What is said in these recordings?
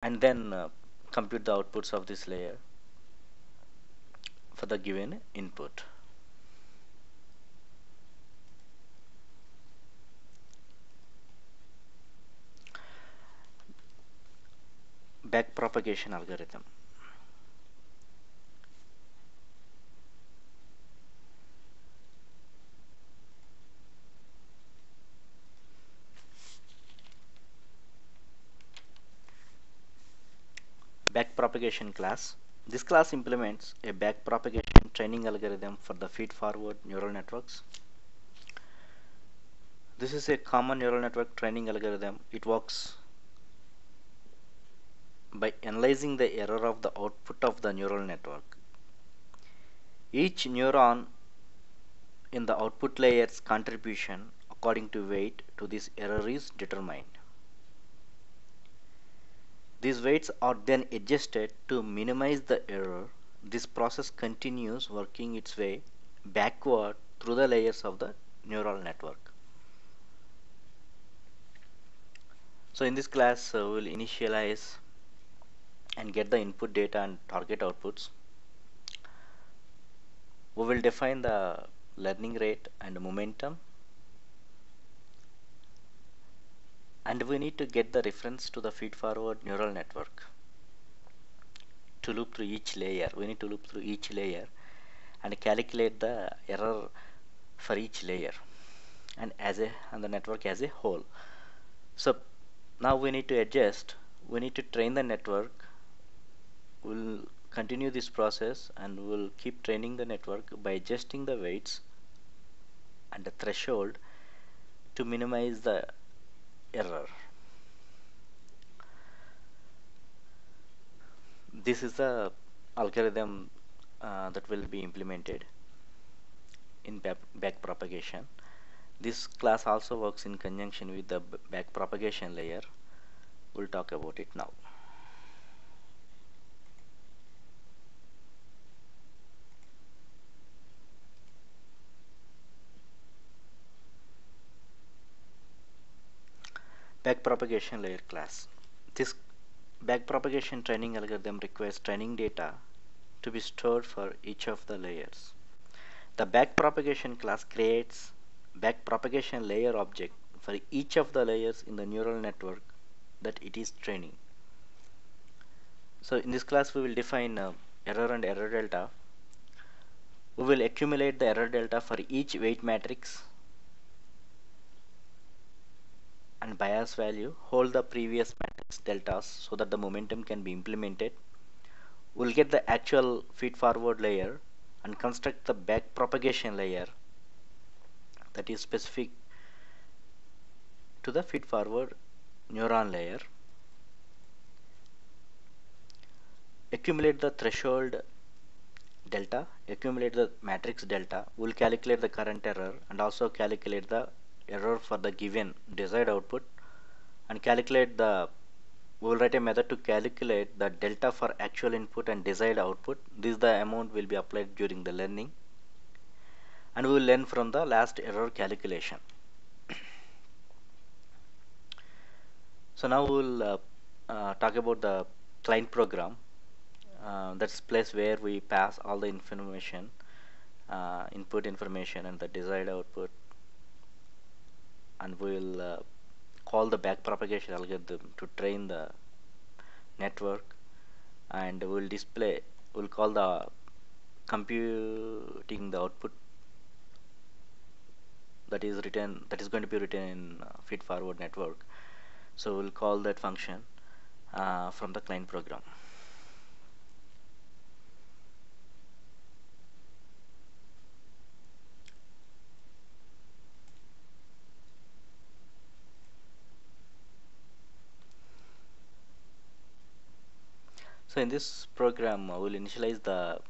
and then compute the outputs of this layer for the given input. Backpropagation algorithm. Backpropagation class. This class implements a backpropagation training algorithm for the feed-forward neural networks. This is a common neural network training algorithm. It works by analyzing the error of the output of the neural network. Each neuron in the output layer's contribution according to weight to this error is determined. These weights are then adjusted to minimize the error. This process continues working its way backward through the layers of the neural network. So in this class, we will initialize and get the input data and target outputs. We will define the learning rate and momentum, and we need to get the reference to the feed-forward neural network. To loop through each layer, we need to loop through each layer and calculate the error for each layer and the network as a whole. So now we need to adjust. We need to train the network. We'll continue this process and we'll keep training the network by adjusting the weights and the threshold to minimize the error. This is the algorithm that will be implemented in backpropagation. This class also works in conjunction with the backpropagation layer. We'll talk about it now. Backpropagation layer class. This backpropagation training algorithm requires training data to be stored for each of the layers. The backpropagation class creates backpropagation layer object for each of the layers in the neural network that it is training. So in this class we will define error and error delta. We will accumulate the error delta for each weight matrix and bias value, hold the previous matrix deltas so that the momentum can be implemented. We'll get the actual feed forward layer and construct the back propagation layer that is specific to the feed forward neuron layer. Accumulate the threshold delta, accumulate the matrix delta. We'll calculate the current error and also calculate the error for the given desired output and calculate the we will write a method to calculate the delta for actual input and desired output. This is the amount will be applied during the learning, and we will learn from the last error calculation. So now we will talk about the client program. That's place where we pass all the information, input information and the desired output, and we will call the backpropagation algorithm to train the network, and we'll call the computing the output that is going to be written in feed forward network. So we'll call that function from the client program. So in this program we'll initialize the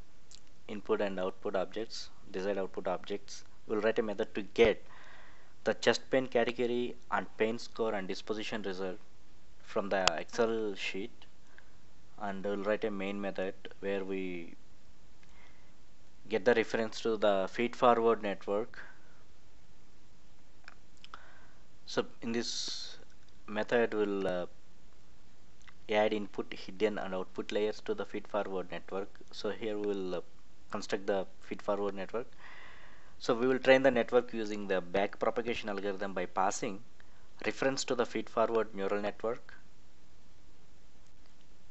input and output objects, desired output objects. We'll write a method to get the chest pain category and pain score and disposition result from the Excel sheet, and we'll write a main method where we get the reference to the feed forward network. So in this method we'll add input, hidden and output layers to the feed forward network. So here we will construct the feed forward network. So we will train the network using the back propagation algorithm by passing reference to the feed forward neural network.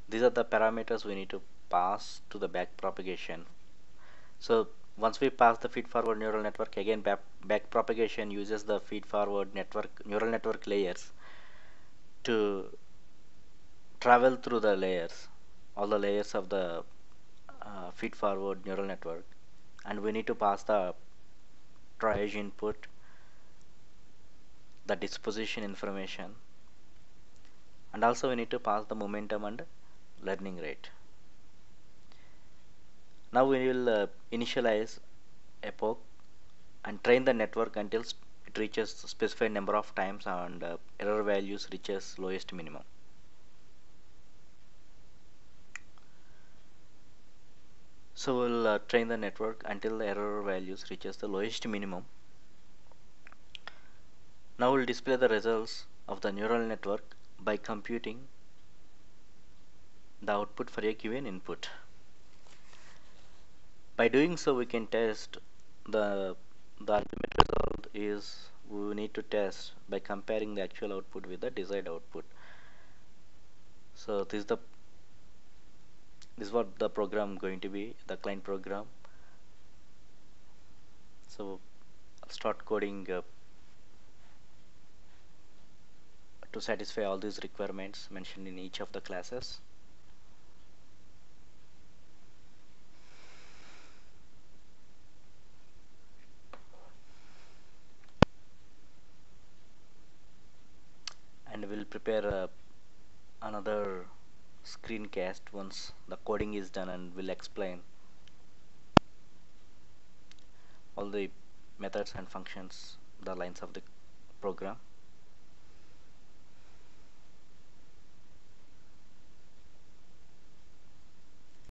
These are the parameters we need to pass to the back propagation. So once we pass the feed forward neural network, again back propagation uses the feed forward network neural network layers to travel through the layers, all the layers of the feed forward neural network, and we need to pass the triage input, the disposition information, and also we need to pass the momentum and learning rate. Now we will initialize epoch and train the network until it reaches specified number of times and error values reaches lowest minimum. So we'll train the network until the error values reaches the lowest minimum. Now we'll display the results of the neural network by computing the output for a given input. By doing so, we can test the ultimate result is we need to test by comparing the actual output with the desired output. So this is what the program going to be, the client program. So I'll start coding to satisfy all these requirements mentioned in each of the classes. And we'll prepare another screencast once the coding is done, and we'll explain all the methods and functions, the lines of the program.